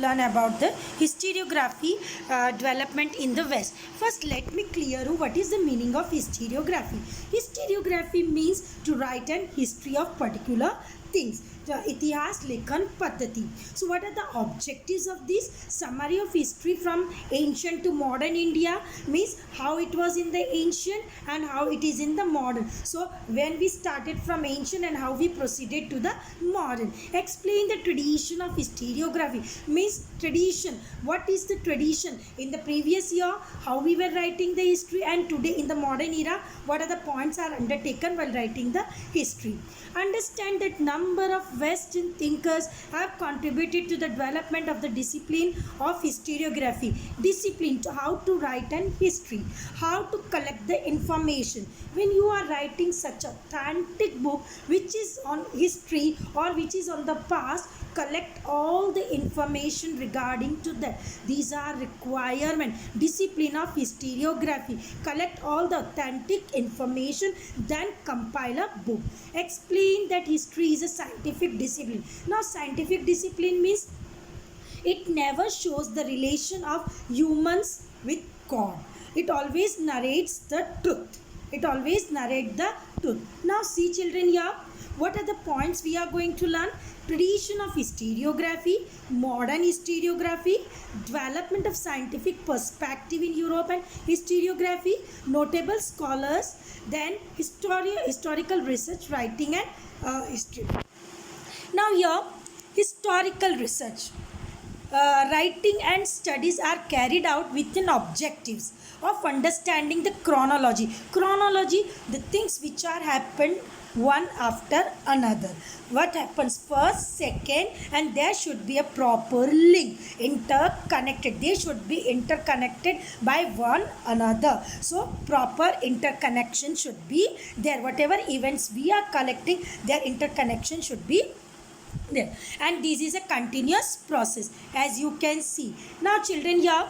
learn about the historiography development in the West. First, let me clear you what is the meaning of historiography. Historiography means to write an history of particular things. इतिहास लेखन पद्धति. So what are the objectives of this? Summary of history from ancient to modern India means how it was in the ancient and how it is in the modern. So when we started from ancient and how we proceeded to the modern. Explain the tradition of historiography means tradition. What is the tradition in the previous year? How we were writing the history, and today in the modern era, what are the points are undertaken while writing the history. Understand that number of Western thinkers have contributed to the development of the discipline of historiography. Discipline to how to write an history, how to collect the information. When you are writing such a authentic book which is on history or which is on the past, collect all the information regarding to that. These are requirement. Discipline of historiography. Collect all the authentic information, then compile a book. Explain that history is a scientific discipline. Now, scientific discipline means it never shows the relation of humans with God. It always narrates the truth. It always narrates the truth. Now, see children here, what are the points we are going to learn? Tradition of historiography, modern historiography, development of scientific perspective in Europe and historiography, notable scholars, then historical research, writing and history. Now here, historical research. Writing and studies are carried out within objectives of understanding the chronology. Chronology, the things which are happened one after another. What happens first, second, and there should be a proper link, interconnected. They should be interconnected by one another. So proper interconnection should be there. Whatever events we are collecting, their interconnection should be there, and this is a continuous process, as you can see. Now children, here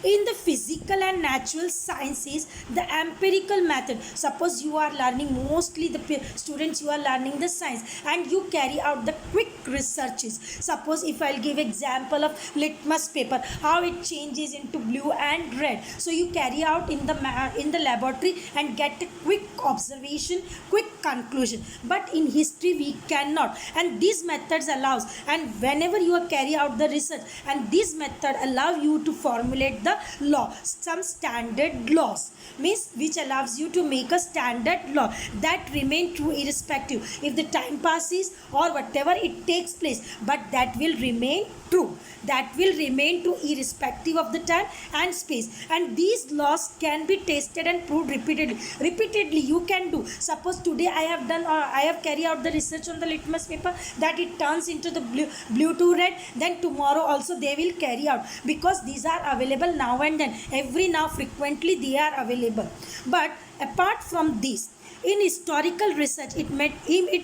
in the physical and natural sciences, the empirical method, suppose you are learning, mostly the students, you are learning the science and you carry out the quick researches. Suppose if I'll give example of litmus paper, how it changes into blue and red. So you carry out in the laboratory and get a quick observation, quick conclusion. But in history we cannot, and these methods allows, and whenever you are carry out the research, and this method allow you to formulate the law, some standard laws, means which allows you to make a standard law that remain true irrespective if the time passes or whatever it takes place, but that will remain true. That will remain true irrespective of the time and space, and these laws can be tested and proved repeatedly. You can do, suppose today I have done, I have carried out the research on the litmus paper that it turns into the blue to red, then tomorrow also they will carry out, because these are available now and then, every now frequently they are available. But apart from this, in historical research, it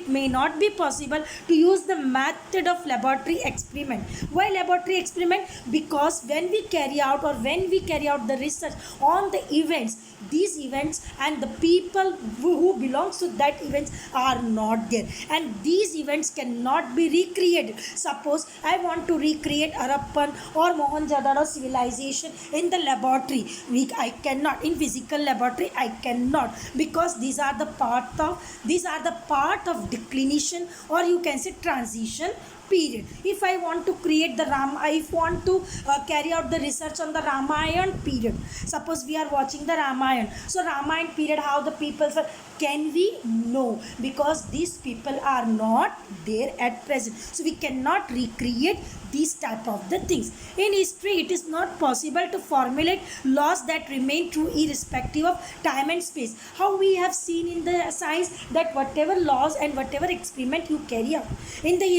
may not be possible to use the method of laboratory experiment. Why laboratory experiment? Because when we carry out the research on the events, these events and the people who belongs to that events are not there, and these events cannot be recreated. Suppose I want to recreate Harappan or Mohenjo-daro civilization in the laboratory, I cannot. In physical laboratory I cannot, because these are the part of declination, or you can say transition period. If I want to create the carry out the research on the Ramayana period, suppose we are watching the Ramayana, so Ramayana period, how the people were, can we? No, because these people are not there at present, so we cannot recreate these type of the things. In history, it is not possible to formulate laws that remain true irrespective of time and space. How we have seen in the science that whatever laws and whatever experiment you carry out in the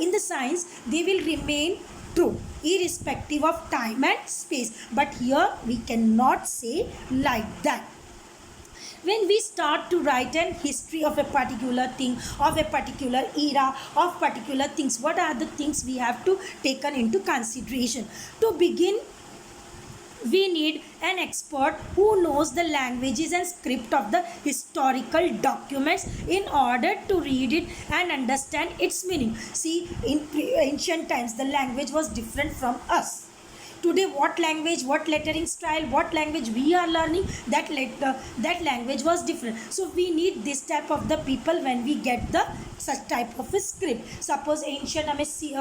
in the science, they will remain true irrespective of time and space. But here we cannot say like that. When we start to write an history of a particular thing, of a particular era, of particular things, what are the things we have to taken into consideration? To begin, we need An expert who knows the languages and script of the historical documents in order to read it and understand its meaning. See, in ancient times, the language was different from us. Today, what language, what lettering style, what language we are learning, that language was different. So we need this type of the people when we get the such type of a script. Suppose ancient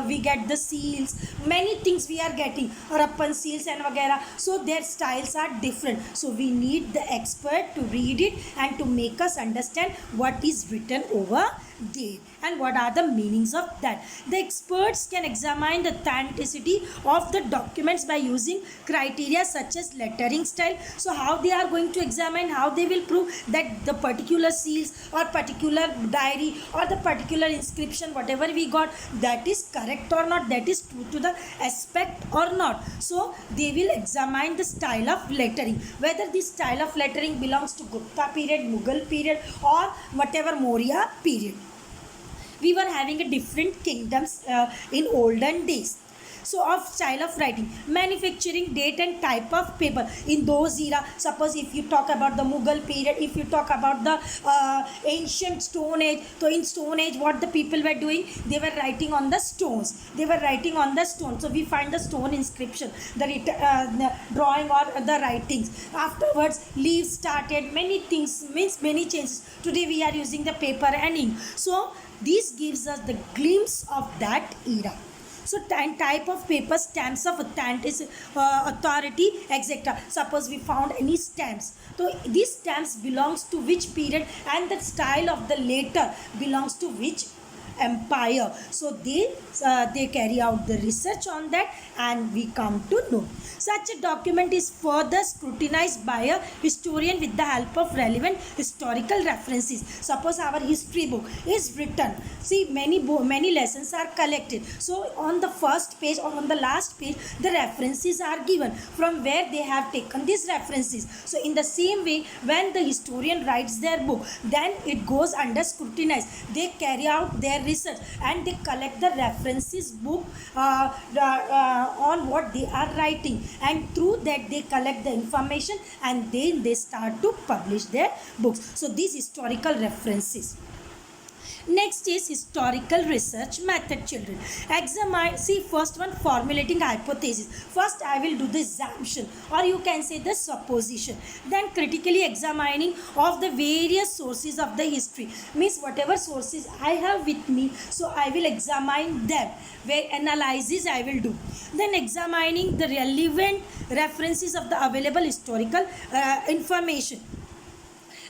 we get the seals, many things we are getting, Harappan seals and वगैरह. So their styles are different. So we need the expert to read it and to make us understand what is written over there and what are the meanings of that. The experts can examine the authenticity of the documents by using criteria such as lettering style. So how they are going to examine, how they will prove that the particular seals or particular diary or the particular inscription whatever we got, that is correct or not, that is true to the aspect or not. So they will examine the style of lettering, whether this style of lettering belongs to Gupta period, Mughal period or whatever Maurya period. We were having a different kingdoms in olden days. So of style of writing, manufacturing, date and type of paper in those era. Suppose if you talk about the Mughal period, if you talk about the ancient Stone Age, so in Stone Age what the people were doing, they were writing on the stones, they were writing on the stone. So we find the stone inscription, the drawing or the writings. Afterwards leaves started, many things, means many changes. Today we are using the paper and ink. So this gives us the glimpse of that era. So type of paper, stamps of authenticity, authority, etc. Suppose we found any stamps. So these stamps belongs to which period and the style of the letter belongs to which empire. So they carry out the research on that and we come to know. Such a document is further scrutinized by a historian with the help of relevant historical references. Suppose our history book is written. See, many lessons are collected. So on the first page or on the last page, the references are given from where they have taken these references. So in the same way, when the historian writes their book, then it goes under scrutinize. They carry out their research and they collect the references book on what they are writing, and through that they collect the information and then they start to publish their books. So these historical references. Next is historical research method, children. Examine, see first one, formulating hypothesis. First I will do the assumption or you can say the supposition. Then critically examining of the various sources of the history. Means whatever sources I have with me, so I will examine them. Where analysis I will do. Then examining the relevant references of the available historical information.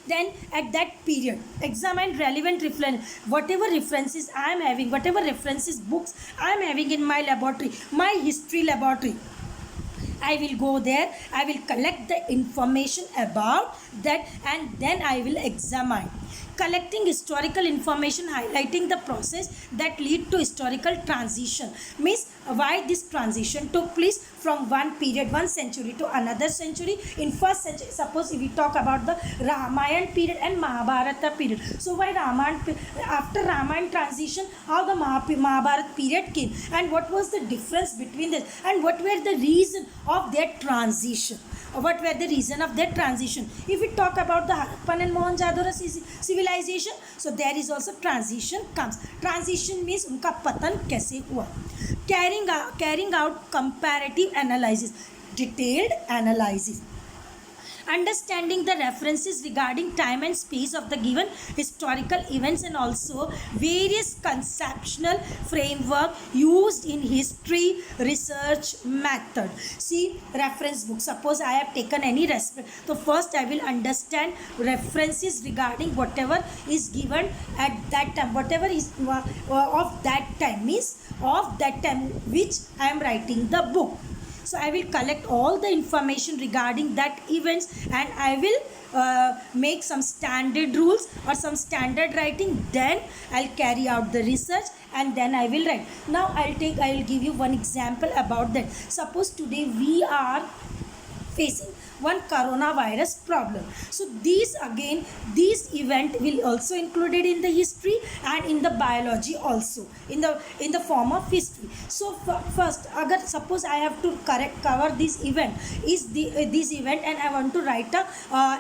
Then at that period, examine relevant reference, whatever references I am having, whatever references books I am having in my laboratory, my history laboratory. I will go there, I will collect the information about that and then I will examine. Collecting historical information, highlighting the process that lead to historical transition. Means why this transition took place from one period, one century to another century. In first century, suppose if we talk about the Ramayana period and Mahabharata period. So why Ramayana, after Ramayana transition, how the Mahabharata period came and what was the difference between this and what were the reason of their transition. What were the reason of their transition? If we talk about the Harappan and Mohenjo-daro civilization, so there is also transition comes. Transition means उनका पतन कैसे हुआ. Carrying out comparative analysis, detailed analysis. Understanding the references regarding time and space of the given historical events and also various conceptual framework used in history research method. See, reference book. Suppose I have taken any reference. So first I will understand references regarding whatever is given at that time. Whatever is of that time means of that time which I am writing the book. So I will collect all the information regarding that events and I will make some standard rules or some standard writing. Then I'll carry out the research and then I will write. Now I will give you one example about that. Suppose today we are facing one coronavirus problem. So these event will also included in the history and in the biology also, in the form of history. So first, agar suppose I have to cover this event, this event, and I want to write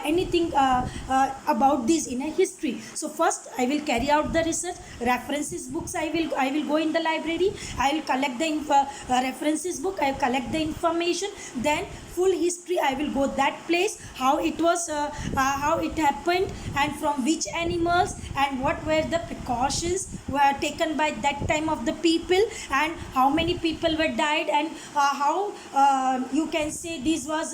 anything about this in a history. So first I will carry out the research. References books, I will go in the library, I will collect the references book, I will collect the information. Then full history, I will go that place, how it was, how it happened, and from which animals, and what were the precautions were taken by that time of the people, and how many people were died, and how you can say this was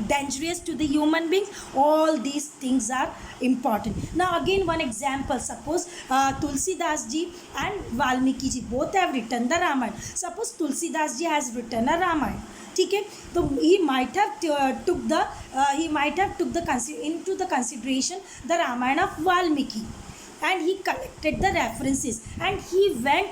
dangerous to the human beings. All these things are important. Now again, one example, suppose Tulsidas ji and Valmiki ji both have written the Ramayana. Suppose Tulsidas ji has written a Ramayana, ठीक है, तो he might have took the into the consideration the Ramayana of Valmiki, and he collected the references, and he went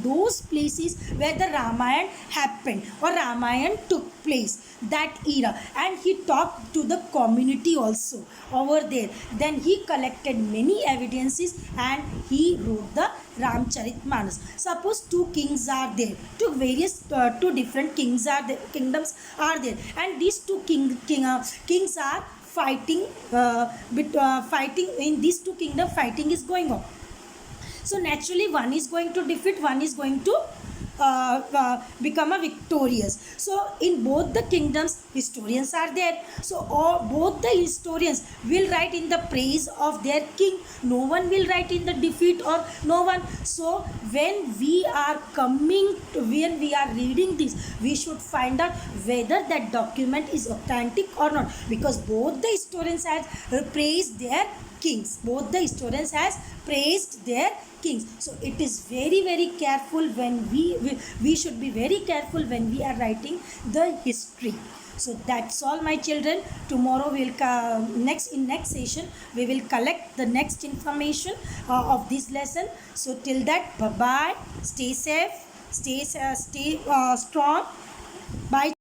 those places where the Ramayana happened or Ramayana took place, that era, and he talked to the community also over there. Then he collected many evidences and he wrote the Ramcharitmanas. Suppose two kings are there, two different kingdoms are there, and these two kings are fighting, fighting in these two kingdoms. Fighting is going on. So naturally, one is going to defeat, one is going to become a victorious. So in both the kingdoms, historians are there. So both the historians will write in the praise of their king. No one will write in the defeat, or no one. So when we are reading this, we should find out whether that document is authentic or not, because both the historians have praised their kings. Both the historians has praised their kings. So it is very, very careful when we should be very careful when we are writing the history. So that's all, my children. Tomorrow we'll next session we will collect the next information of this lesson. So till that, bye bye. Stay safe. Stay strong. Bye.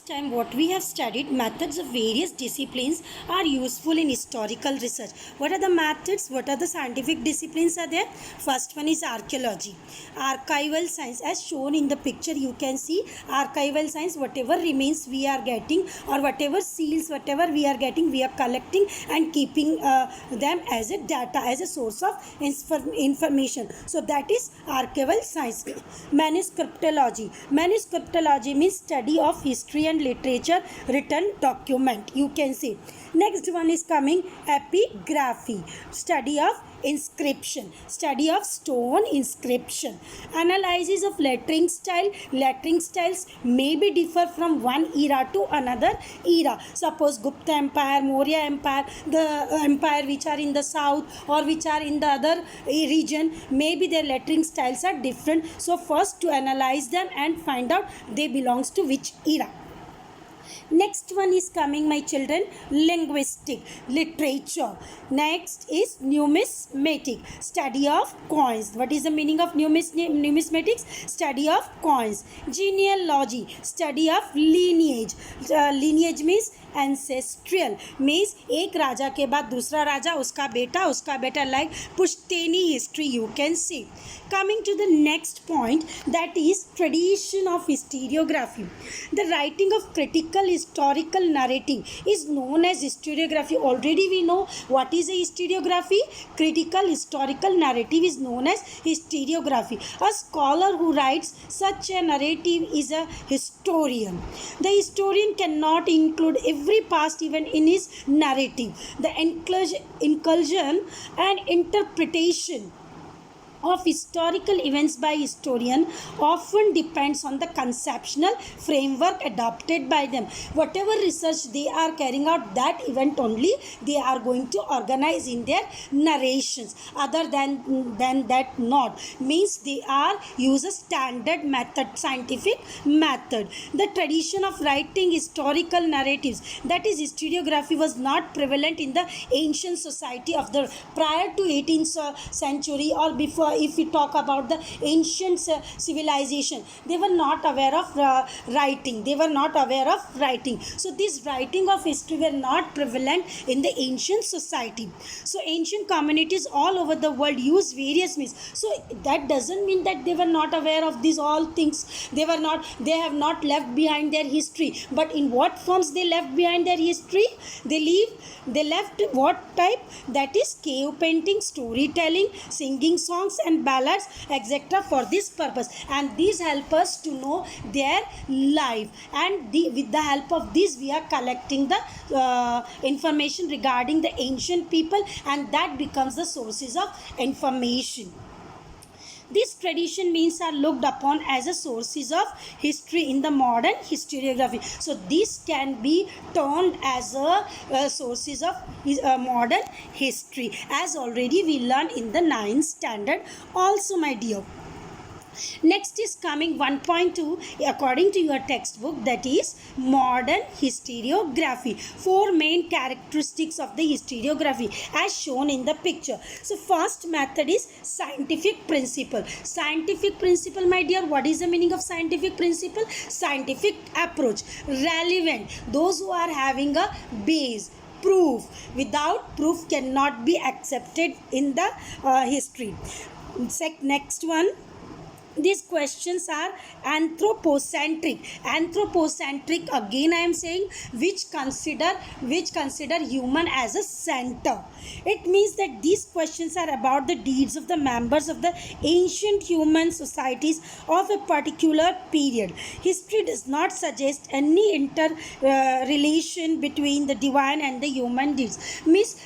Time what we have studied, methods of various disciplines are useful in historical research. What are the methods? What are the scientific disciplines are there? First one is archaeology, archival science. As shown in the picture, you can see archival science. Whatever remains we are getting, or whatever seals, whatever we are getting, we are collecting and keeping them as a data, as a source of information. So that is archival science. Manuscriptology means study of history and literature written document, you can see. Next one is coming epigraphy, study of inscription, study of stone inscription. Analysis of lettering styles may be differ from one era to another era. Suppose Gupta Empire, Maurya Empire, the empire which are in the south or which are in the other region, maybe their lettering styles are different. So first to analyze them and find out they belongs to which era. Next one is coming, my children, linguistic, literature. Next is numismatic, study of coins. What is the meaning of numismatics? Study of coins. Genealogy, study of lineage. Lineage means ancestral, means एक राजा के बाद दूसरा राजा, उसका बेटा, like Pushteni history, you can see. Coming to the next point, that is tradition of historiography. The writing of critical historical narrative is known as historiography. Already we know what is a historiography. Critical historical narrative is known as historiography. A scholar who writes such a narrative is a historian. The historian cannot include every past event in his narrative. The inclusion and interpretation of historical events by historian often depends on the conceptual framework adopted by them. Whatever research they are carrying out, that event only they are going to organize in their narrations. Other than that, not, means they are use a standard method, scientific method. The tradition of writing historical narratives, that is historiography, was not prevalent in the ancient society of the prior to 18th century or before if we talk about the ancient civilization, they were not aware of writing. They were not aware of writing. So this writing of history were not prevalent in the ancient society. So ancient communities all over the world use various means. So that doesn't mean that they were not aware of these all things. They have not left behind their history. But in what forms they left behind their history? They left what type? That is cave painting, storytelling, singing songs and ballads, etc. for this purpose. And these help us to know their life. And with the help of this, we are collecting the information regarding the ancient people, and that becomes the sources of information. These tradition means are looked upon as a sources of history in the modern historiography. So this can be termed as a sources of modern history, as already we learned in the 9th standard also, my dear. Next is coming 1.2 according to your textbook, that is modern historiography. 4 main characteristics of the historiography as shown in the picture. So first method is scientific principle. Scientific principle, my dear, what is the meaning of scientific principle? Scientific approach, relevant, those who are having a base, proof. Without proof cannot be accepted in the history. Next one, these questions are anthropocentric. Anthropocentric, again I am saying, which consider human as a center. It means that these questions are about the deeds of the members of the ancient human societies of a particular period. History does not suggest any relation between the divine and the human deeds. Means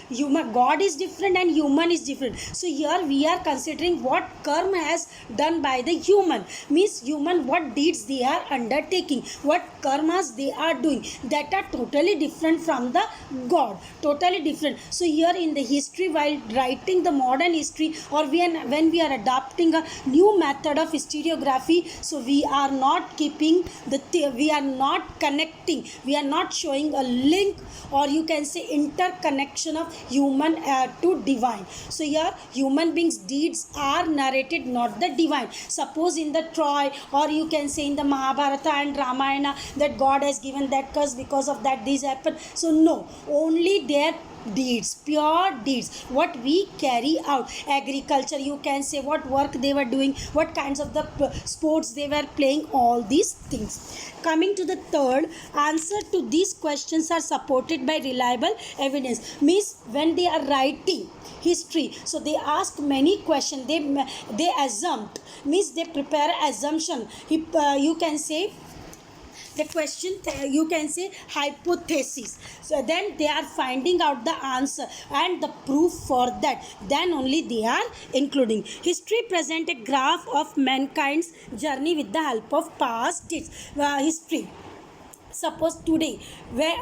God is different and human is different. So here we are considering what karma has done by the human. Means human, what deeds they are undertaking, what karmas they are doing, that are totally different from the God. Totally different. So here in the history, while writing the modern history, or when we are adopting a new method of historiography, so we are not keeping we are not connecting, we are not showing a link, or you can say interconnection of human to divine. So here human beings deeds are narrated, not the divine. Suppose in the Troy, or you can say in the Mahabharata and Ramayana, that God has given that curse, because of that this happened. So no, only their deeds, pure deeds, what we carry out. Agriculture, you can say what work they were doing, what kinds of the sports they were playing, all these things. Coming to the third, answer to these questions are supported by reliable evidence. Means when they are writing history, so they ask many questions, they assumed, means they prepare assumption. You can say the question, you can say hypothesis. So then they are finding out the answer and the proof for that, then only they are including. History present a graph of mankind's journey with the help of past deeds. History, suppose today,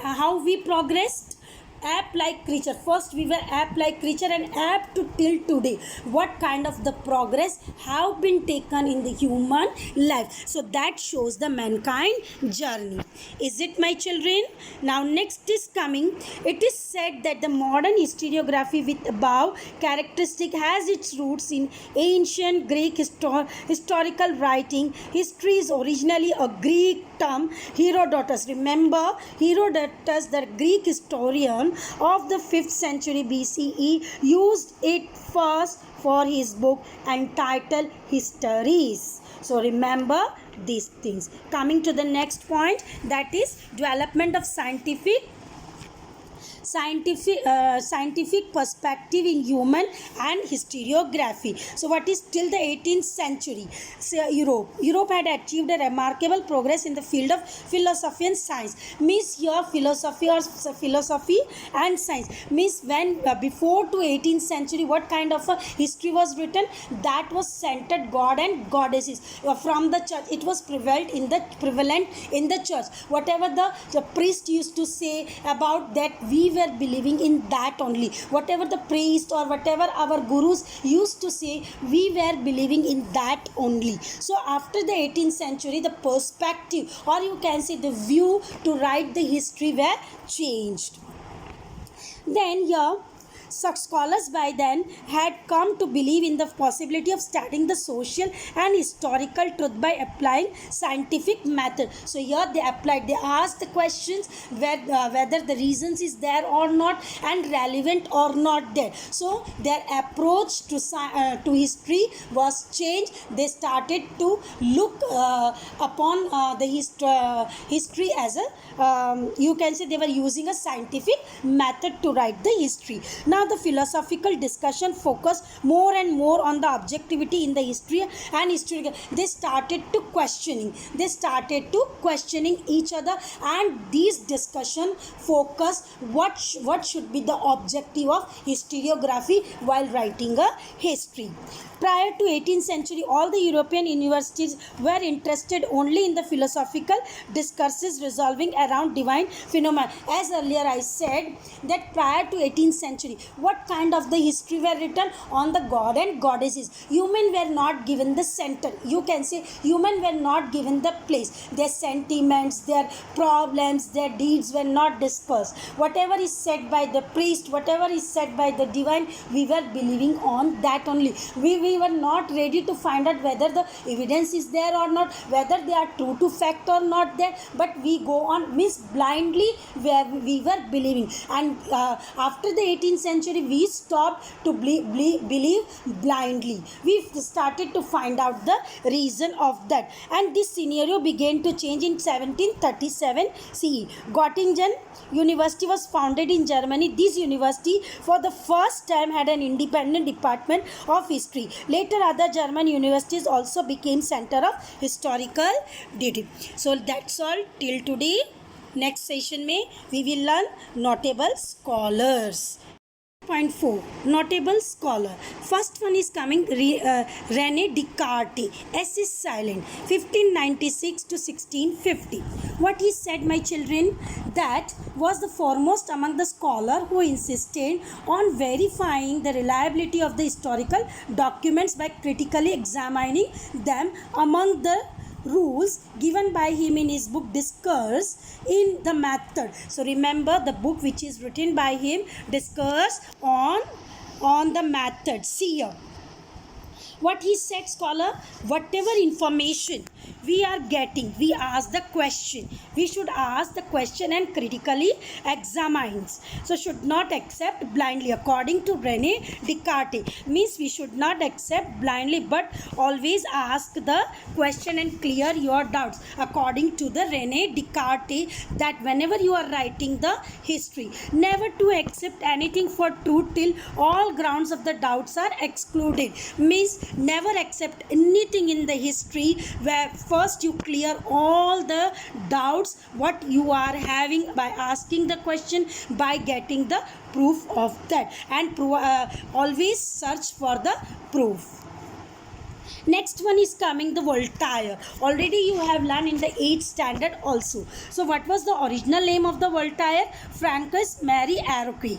how we progressed, ape like creature. First we were ape like creature, and ape to till today, what kind of the progress have been taken in the human life. So that shows the mankind journey. Is it, my children? Now next is coming, it is said that the modern historiography with above characteristic has its roots in ancient Greek historical writing. History is originally a Greek term. Herodotus, remember Herodotus, the Greek historian of the 5th century BCE, used it first for his book entitled Histories. So remember these things. Coming to the next point, that is development of scientific perspective in human and historiography. So what is till the 18th century? So Europe had achieved a remarkable progress in the field of philosophy and science. Means here philosophy and science means when before to 18th century, what kind of a history was written? That was centered God and goddesses from the church. It was prevalent in the church. Whatever the priest used to say about that, we were believing in that only. Whatever the priest or whatever our gurus used to say, we were believing in that only. So after the 18th century, the perspective, or you can say the view to write the history, were changed. Then here Scholars by then had come to believe in the possibility of studying the social and historical truth by applying scientific method. So here they applied, they asked the questions whether the reasons is there or not and relevant or not there. So their approach to history was changed. They started to look upon the history as a you can say they were using a scientific method to write the history. Now the philosophical discussion focused more and more on the objectivity in the history and history. They started to questioning each other, and these discussion focus what should be the objective of historiography while writing a history. Prior to 18th century, all the European universities were interested only in the philosophical discourses revolving around divine phenomena. As earlier I said that prior to 18th century, what kind of the history were written on the god and goddesses. Human were not given the center. You can say human were not given the place. Their sentiments, their problems, their deeds were not discussed. Whatever is said by the priest, whatever is said by the divine, we were believing on that only. We were not ready to find out whether the evidence is there or not, whether they are true to fact or not there, but we go on blindly where we were believing. And after the 18th century, we stopped to believe blindly. We started to find out the reason of that, and this scenario began to change in 1737 CE. Göttingen University was founded in Germany. This university for the first time had an independent department of history. Later other German universities also became center of historical duty. So that's all till today. Next session में we will learn notable scholars. Point 4, notable scholar. First one is coming René Descartes. S is silent. 1596 to 1650. What he said, my children, that was the foremost among the scholar who insisted on verifying the reliability of the historical documents by critically examining them among the rules given by him in his book Discourse in the Method. So remember the book which is written by him, Discourse on the Method. See here what he said, scholar, whatever information we are getting, we ask the question. We should ask the question and critically examine. So should not accept blindly. According to René Descartes, means we should not accept blindly, but always ask the question and clear your doubts. According to the René Descartes, that whenever you are writing the history, never to accept anything for truth till all grounds of the doubts are excluded. Means never accept anything in the history where first you clear all the doubts what you are having by asking the question, by getting the proof of that, and always search for the proof. Next one is coming the Voltaire. Already you have learned in the 8th standard also. So what was the original name of the Voltaire? Francois Marie Arouet.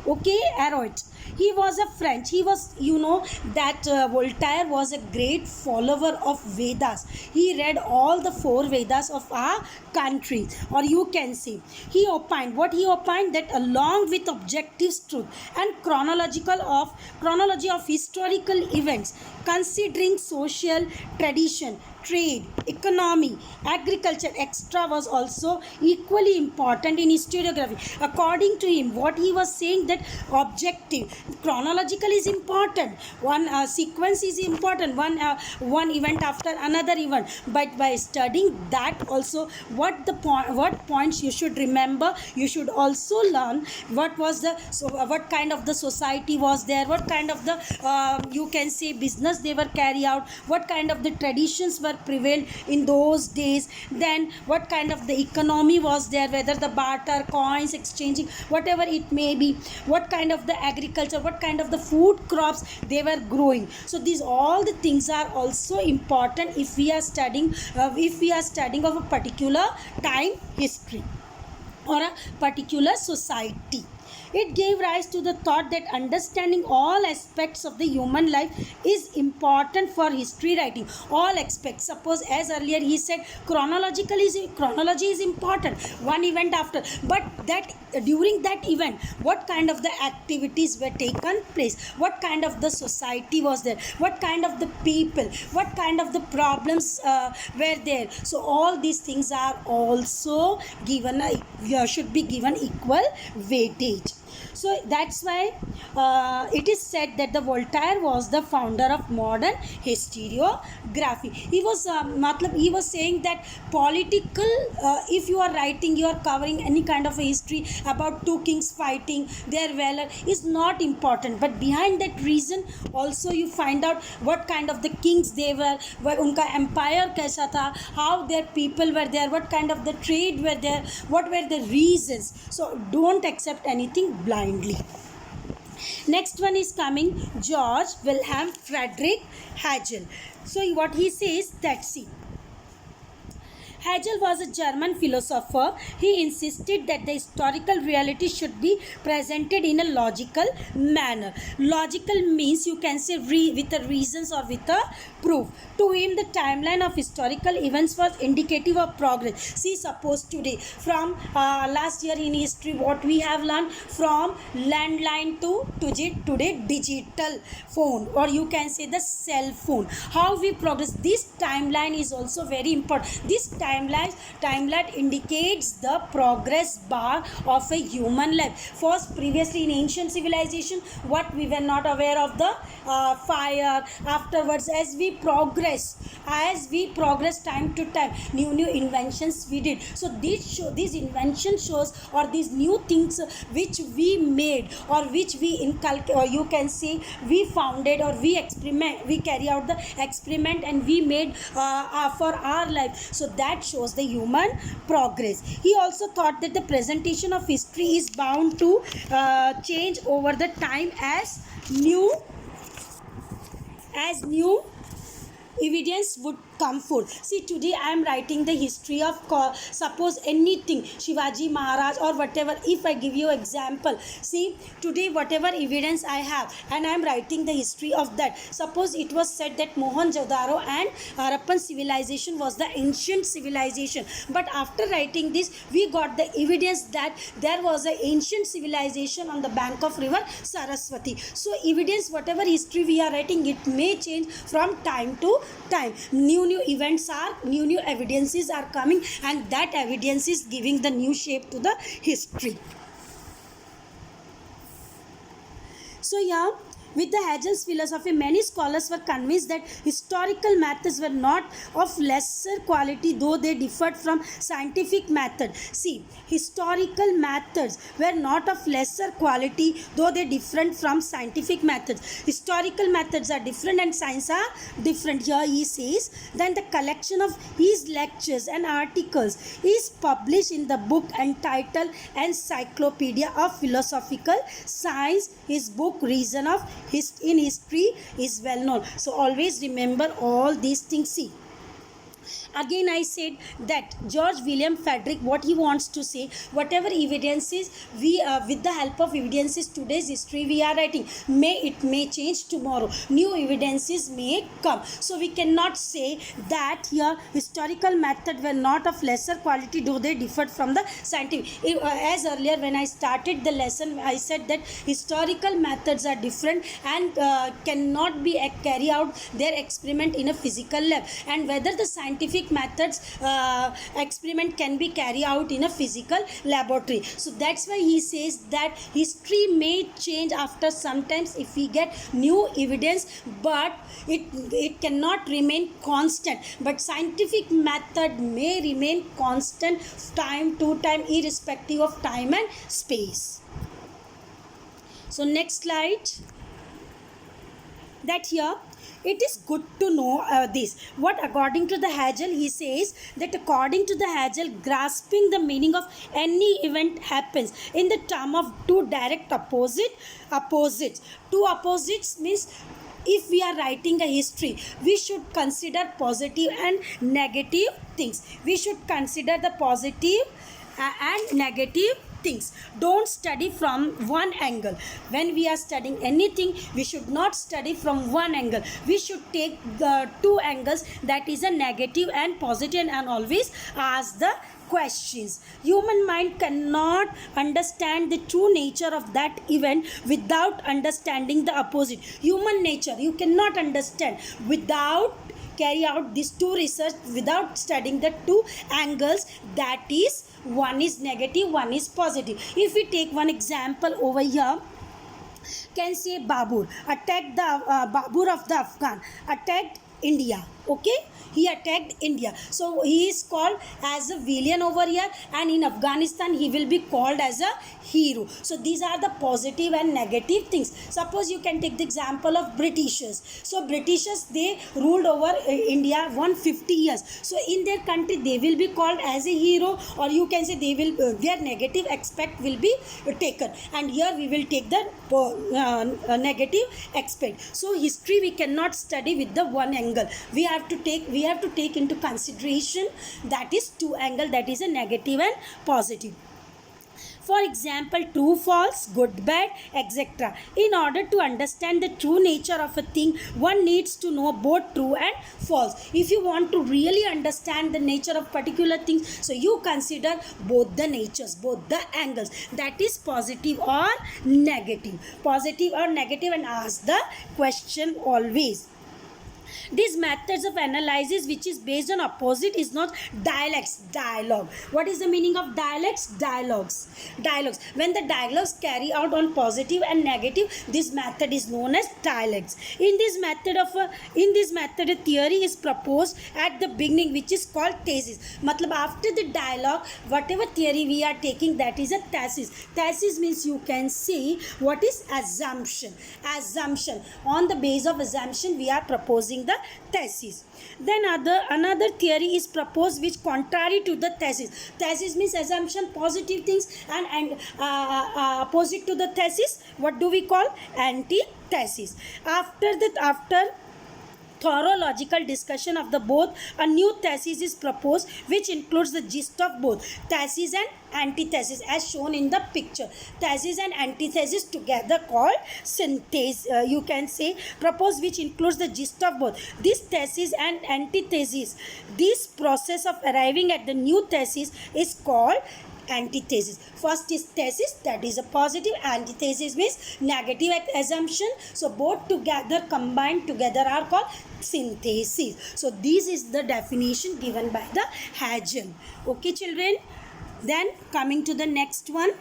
Okay, Arouet. He was a French. He was, you know, that Voltaire was a great follower of Vedas. He read all the 4 Vedas of our country, or you can say he opined. What he opined, that along with objective truth and chronology of historical events, considering social tradition, trade, economy, agriculture, etc. was also equally important in historiography. According to him, what he was saying, that objective, chronological is important, one sequence is important, one event after another event, but by studying that also, what points you should remember, you should also learn what kind of the society was there, what kind of the you can say business they were carry out, what kind of the traditions were prevailed in those days, then what kind of the economy was there, whether the barter, coins, exchanging, whatever it may be, what kind of the agriculture, what kind of the food crops they were growing. So these all the things are also important if we are studying of a particular time history or a particular society. It gave rise to the thought that understanding all aspects of the human life is important for history writing. All aspects. Suppose, as earlier he said, chronology is important. One event after, but that during that event, what kind of the activities were taken place? What kind of the society was there? What kind of the people? What kind of the problems were there? So all these things are also given should be given equal weightage. So that's why it is said that the Voltaire was the founder of modern historiography. He was saying that political, if you are writing, you are covering any kind of a history about two kings fighting, their valor is not important, but behind that reason also you find out what kind of the kings they were, unka empire kaisa tha, how their people were there, what kind of the trade were there, what were the reasons. So don't accept anything blindly. Next one is coming, George Wilhelm Friedrich Hegel. So what he says, that see, Hegel was a German philosopher. He insisted that the historical reality should be presented in a logical manner. Logical means you can say with the reasons or with a proof. To him, the timeline of historical events was indicative of progress. See, suppose today, from last year in history, what we have learned, from landline to today digital phone, or you can say the cell phone. How we progress. This timeline is also very important. This timeline indicates the progress bar of a human life. First, previously in ancient civilization, what we were not aware of the fire. Afterwards, as we progress time to time, new inventions we did. So these invention shows, or these new things which we made, or which we inculcate, or you can say we founded, or we carry out the experiment, and we made for our life. So that shows the human progress. He also thought that the presentation of history is bound to change over the time as new evidence would come forth. See, today I am writing the history of suppose anything, Shivaji Maharaj or whatever. If I give you example, see, today whatever evidence I have, and I am writing the history of that. Suppose it was said that Mohenjo-daro and Harappan civilization was the ancient civilization, but after writing this, we got the evidence that there was an ancient civilization on the bank of river Saraswati. So evidence, whatever history we are writing, it may change from time to time. New events are, new evidences are coming, and that evidence is giving the new shape to the history. So yeah, with the Hegel's philosophy, many scholars were convinced that historical methods were not of lesser quality, though they differed from scientific method. See, historical methods were not of lesser quality, though they different from scientific methods. Historical methods are different and science are different. Here he says, then the collection of his lectures and articles is published in the book entitled Encyclopedia of Philosophical Science. His book, Reason of in History, is well known. So always remember all these things. See, again I said that George William Friedrich, what he wants to say, whatever evidences we with the help of evidences today's history we are writing, it may change tomorrow, new evidences may come. So we cannot say that here historical method were not of lesser quality, though they differed from the scientific. As earlier when I started the lesson, I said that historical methods are different and cannot be carry out their experiment in a physical lab, and whether the scientific methods experiment can be carried out in a physical laboratory. So that's why he says that history may change after sometimes if we get new evidence, but it cannot remain constant. But scientific method may remain constant time to time, irrespective of time and space. So next slide. That here, it is good to know this. What according to the Hegel, he says that according to the Hegel, grasping the meaning of any event happens in the term of two direct opposites. Two opposites means if we are writing a history, we should consider positive and negative things. We should consider the positive and negative things. Don't study from one angle. When we are studying anything, we should not study from one angle. We should take the two angles, that is a negative and positive, and always ask the questions. Human mind cannot understand the true nature of that event without understanding the opposite. Human nature you cannot understand without carry out these two research, without studying the two angles, that is one is negative, one is positive. If we take one example over here, can say Babur attacked the Babur of the Afghan attacked India. Okay, he attacked India, so he is called as a villain over here, and in Afghanistan he will be called as a hero. So these are the positive and negative things. Suppose you can take the example of Britishers. So Britishers, they ruled over India 150 years. So in their country they will be called as a hero, or you can say they will their negative aspect will be taken, and here we will take the negative aspect. So history we cannot study with the one angle. We have to take into consideration, that is two angle, that is a negative and positive. For example, true, false, good, bad, etc. In order to understand the true nature of a thing, one needs to know both true and false. If you want to really understand the nature of particular things, so you consider both the natures, both the angles, that is positive or negative. Positive or negative, and ask the question always. These methods of analysis which is based on opposite is not dialects, dialogue. What is the meaning of dialects? Dialogues. When the dialogues carry out on positive and negative, this method is known as dialects. In this method a theory is proposed at the beginning, which is called thesis. Matlab after the dialogue, whatever theory we are taking, that is a thesis. Thesis means you can see what is assumption. On the base of assumption we are proposing the thesis. Then another theory is proposed which contrary to the thesis. Thesis means assumption, positive things, and opposite to the thesis, what do we call? Antithesis. After thorough logical discussion of the both, a new thesis is proposed which includes the gist of both thesis and antithesis, as shown in the picture. Thesis and antithesis together called synthesis, you can say, proposed, which includes the gist of both. This thesis and antithesis, this process of arriving at the new thesis is called antithesis. First is thesis, that is a positive. Antithesis means negative assumption. So both together, combined together, are called synthesis. So this is the definition given by the Hegel. Okay children, then coming to the next one,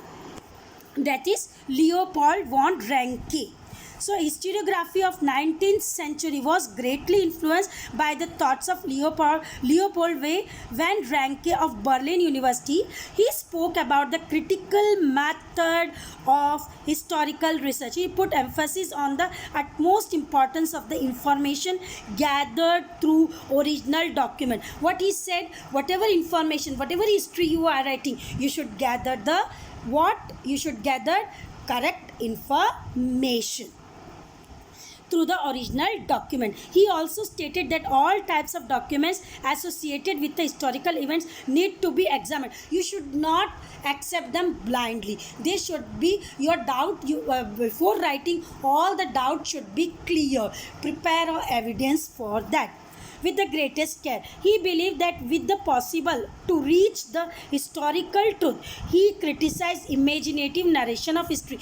that is Leopold von Ranke. So historiography of 19th century was greatly influenced by the thoughts of Leopold van Ranke of Berlin University. He spoke about the critical method of historical research. He put emphasis on the utmost importance of the information gathered through original document. What he said, whatever information, whatever history you are writing, you should gather correct information through the original document. He also stated that all types of documents associated with the historical events need to be examined. You should not accept them blindly. They should be your doubt. Before writing, all the doubt should be clear. Prepare evidence for that with the greatest care. He believed that with the possible to reach the historical truth. He criticized imaginative narration of history.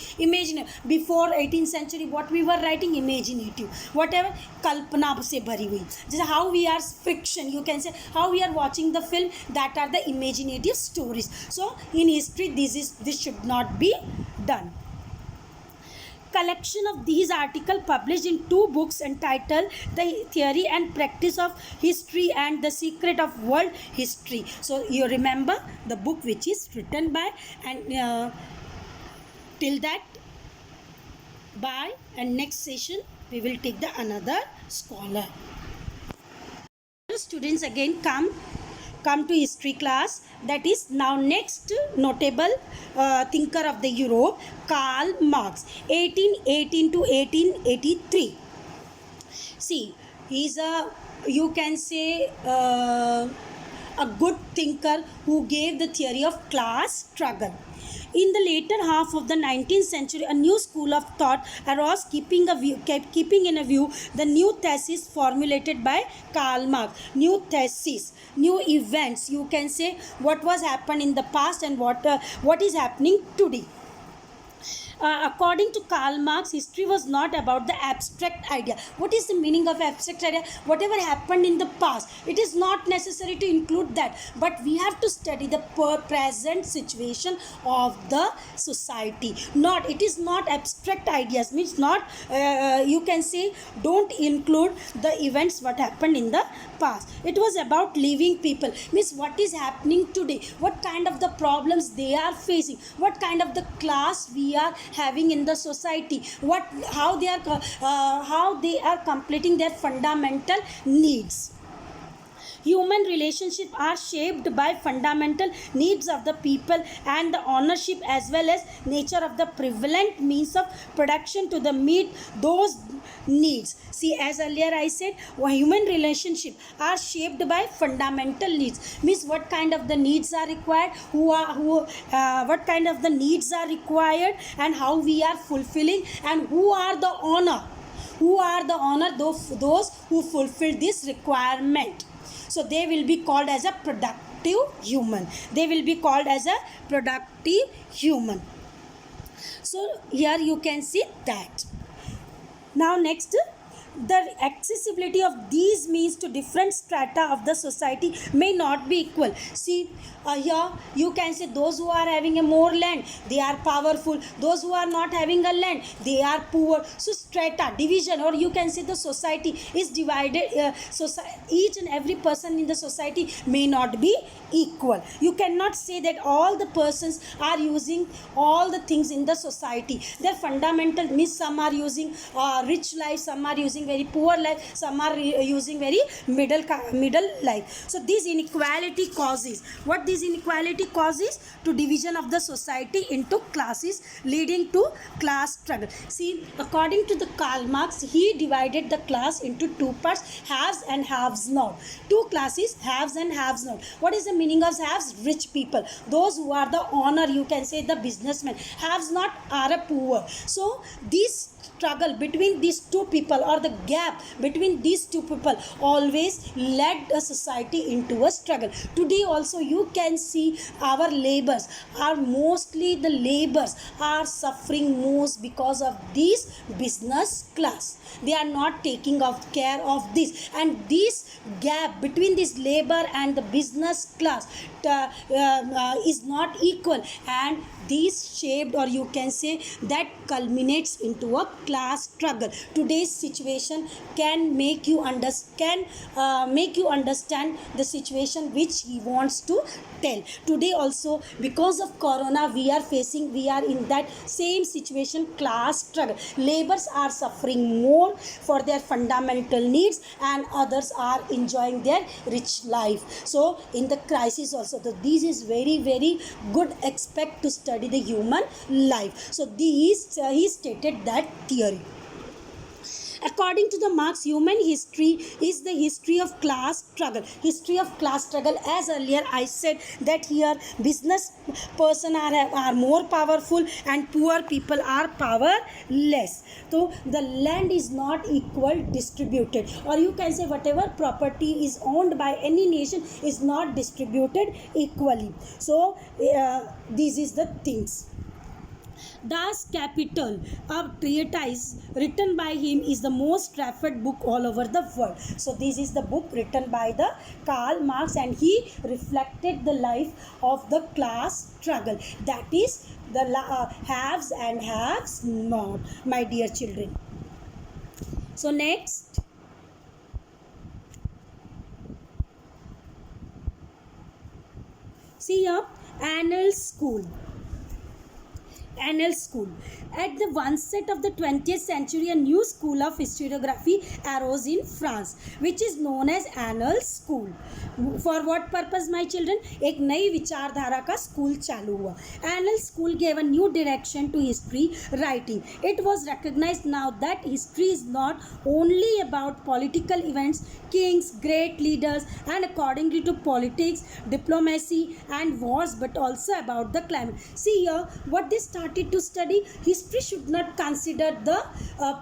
Before 18th century, what we were writing, imaginative, whatever kalpana se bhari hui. Just how we are fiction, you can say, how we are watching the film, that are the imaginative stories. So in history, this should not be done. Collection of these articles published in 2 books entitled The Theory and Practice of History and The Secret of World History. So you remember the book which is written by, and till that, bye, and next session we will take the another scholar. Students, again come to history class. That is now next notable thinker of the Europe, Karl Marx, 1818 to 1883. See, he is a, you can say, a good thinker who gave the theory of class struggle. In the later half of the 19th century, a new school of thought arose, keeping in a view the new thesis formulated by Karl Marx. New thesis, new events. You can say what was happened in the past and what is happening today. According to Karl Marx, history was not about the abstract idea. What is the meaning of abstract idea? Whatever happened in the past, it is not necessary to include that, but we have to study the present situation of the society. Not, it is not abstract ideas, means not, you can say, don't include the events what happened in the past. It was about living people, means what is happening today, what kind of the problems they are facing, what kind of the class we are having in the society, how they are completing their fundamental needs. Human relationships are shaped by fundamental needs of the people and the ownership as well as nature of the prevalent means of production to the meet those needs. See, as earlier I said, human relationships are shaped by fundamental needs, means what kind of the needs are required, what kind of the needs are required, and how we are fulfilling, and who are the owner, those who fulfill this requirement. So they will be called as a productive human. So here you can see that. Now next, the accessibility of these means to different strata of the society may not be equal. See, here you can say those who are having a more land, they are powerful. Those who are not having a land, they are poor. So strata, division, or you can say the society is divided. Each and every person in the society may not be equal. You cannot say that all the persons are using all the things in the society. Their fundamental means, some are using rich life, some are using very poor life, some are using very middle life. So this inequality causes, what this inequality causes? To division of the society into classes, leading to class struggle. See, according to the Karl Marx, he divided the class into two parts: haves and haves not. Two classes, haves and haves not. What is the meaning of haves? Rich people, those who are the owner, you can say the businessmen. Haves not are a poor. So this struggle between these two people, or the gap between these two people, always led a society into a struggle. Today also you can see our laborers are mostly, the laborers are suffering most because of this business class. They are not taking care of this, and this gap between this labor and the business class is not equal, and these shaped, or you can say that culminates into a class struggle. Today's situation can make you understand the situation which he wants to tell. Today also, because of corona, we are in that same situation, class struggle. Laborers are suffering more for their fundamental needs, and others are enjoying their rich life. So in the crisis also, this is very, very good aspect to study the human life. So he stated that theory. According to the Marx, human history is the history of class struggle. History of class struggle, as earlier I said, that here business person are more powerful and poor people are powerless. So the land is not equal distributed, or you can say whatever property is owned by any nation is not distributed equally. So this is the things. Das Kapital, a treatise written by him, is the most referred book all over the world. So this is the book written by the Karl Marx, and he reflected the life of the class struggle. That is the haves and haves not, my dear children. So next, see here, Annals School. Annals School. At the onset of the 20th century, a new school of historiography arose in France, which is known as Annals School. For what purpose, my children? एक नई विचारधारा का school चालू हुआ. Annals School gave a new direction to history writing. It was recognized now that history is not only about political events, kings, great leaders, and accordingly to politics, diplomacy, and wars, but also about the climate. See here, what they started to study: history should not consider the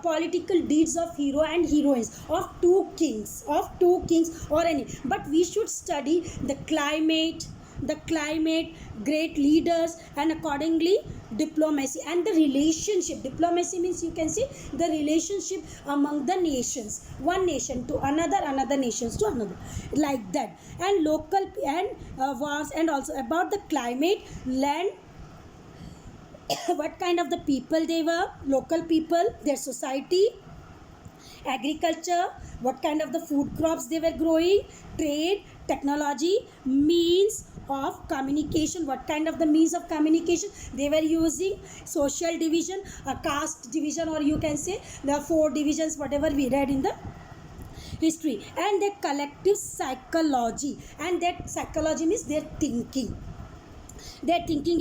political deeds of hero and heroines, of two kings or any, but we should study the climate, great leaders, and accordingly diplomacy and the relationship. Diplomacy means, you can see, the relationship among the nations, one nation to another, another nations to another, like that. And local and wars, and also about the climate, land, what kind of the people they were, local people, their society, agriculture, what kind of the food crops they were growing, trade, technology, means of communication, what kind of the means of communication they were using, social division, a caste division, or you can say the 4 divisions, whatever we read in the history, and their collective psychology, and that psychology means their thinking,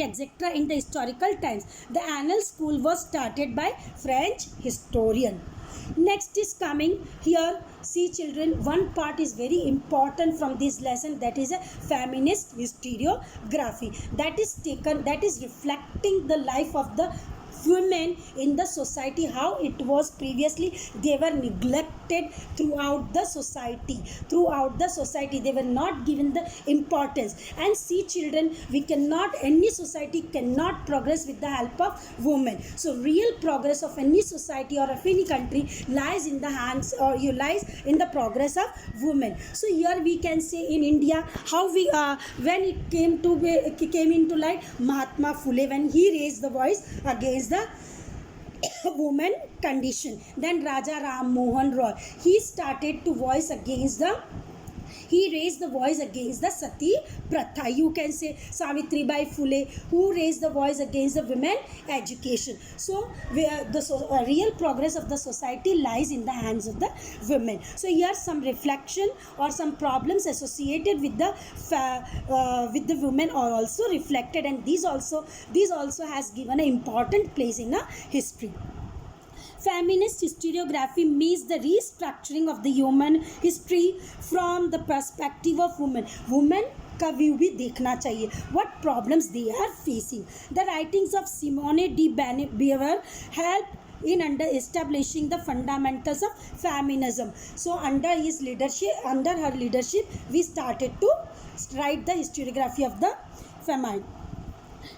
etc. in the historical times. The Annals School was started by French historian. Next is coming here. See children, one part is very important from this lesson, that is a feminist historiography, that is reflecting the life of the women in the society, how it was previously. They were neglected throughout the society, they were not given the importance. And see children, any society cannot progress with the help of women. So real progress of any society or of any country lies in the hands, or lies in the progress of women. So here we can say in India how we when it came into light, Mahatma Phule, when he raised the voice against the woman condition. Then Raja Ram Mohan Roy, he raised the voice against the Sati Pratha. You can say Savitri Bai Phule, who raised the voice against the women education. So the real progress of the society lies in the hands of the women. So here some reflection or some problems associated with the women are also reflected, and these also has given an important place in a history. Feminist historiography means the restructuring of the human history from the perspective of women. Women का view भी देखना चाहिए, what problems they are facing. The writings of Simone de Beauvoir help in establishing the fundamentals of feminism. So under her leadership, we started to write the historiography of the feminine.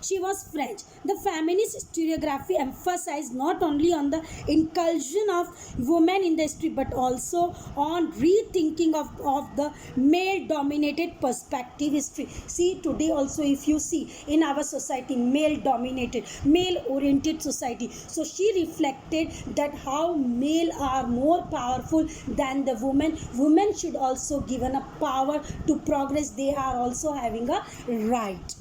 She was French. The feminist historiography emphasized not only on the inclusion of women in the history, but also on rethinking of the male-dominated perspective history. See, today also, if you see in our society, male-dominated, male-oriented society. So she reflected that how male are more powerful than the women. Women should also given a power to progress. They are also having a right.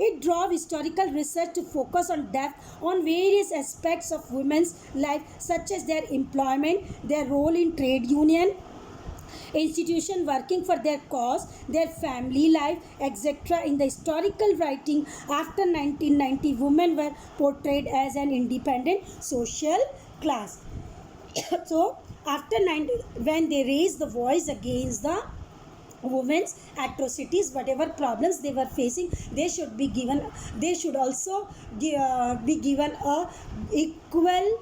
It drove historical research to focus on depth on various aspects of women's life, such as their employment, their role in trade union, institution working for their cause, their family life, etc. In the historical writing after 1990, women were portrayed as an independent social class. So after 90, when they raised the voice against the women's atrocities, whatever problems they were facing, they should also be given a equal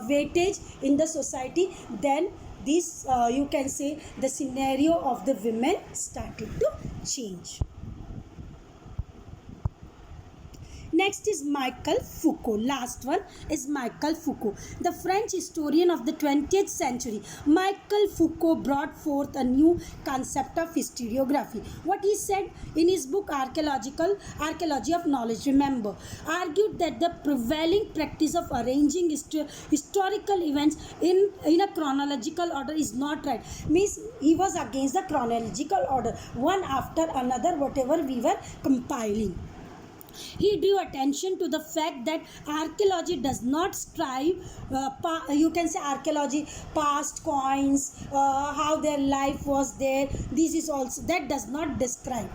weightage in the society. Then this you can say the scenario of the women started to change. Next is Michel Foucault. Last one is Michel Foucault, the French historian of the 20th century. Michel Foucault brought forth a new concept of historiography. What he said in his book Archaeology of Knowledge, remember, argued that the prevailing practice of arranging historical events in a chronological order is not right. Means he was against the chronological order, one after another, whatever we were compiling. He drew attention to the fact that archaeology does not strive, you can say archaeology, past coins, how their life was there. This is also, that does not describe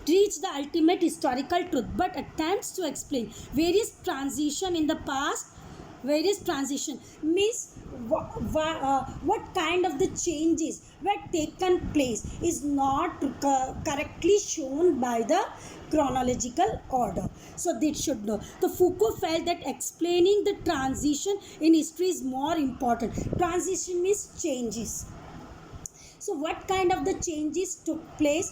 reach the ultimate historical truth, but attempts to explain various transition in the past. Various transition means what kind of the changes were taken place is not correctly shown by the chronological order. So they should know. The Foucault felt that explaining the transition in history is more important. Transition means changes. So what kind of the changes took place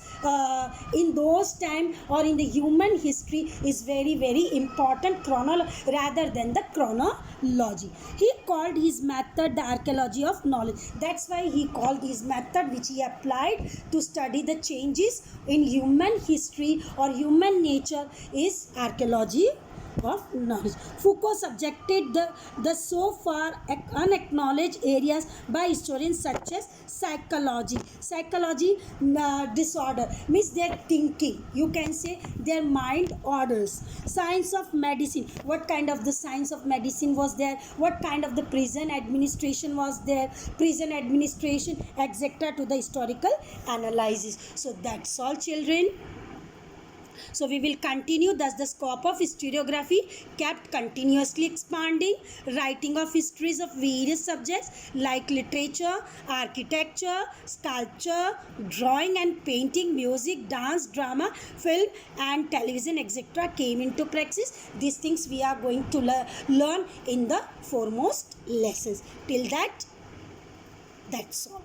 in those time or in the human history is very very important rather than the chronology. He called his method the archaeology of knowledge. That's why he called his method, which he applied to study the changes in human history or human nature, is archaeology of knowledge. Foucault subjected the so far unacknowledged areas by historians such as psychology. Psychology disorder means their thinking. You can say their mind orders. Science of medicine. What kind of the science of medicine was there? What kind of the prison administration was there? Prison administration, etc. to the historical analysis. So that's all, children. So we will continue. Thus the scope of historiography kept continuously expanding. Writing of histories of various subjects like literature, architecture, sculpture, drawing and painting, music, dance, drama, film and television, etc. came into practice. These things we are going to learn in the foremost lessons. Till that, that's all.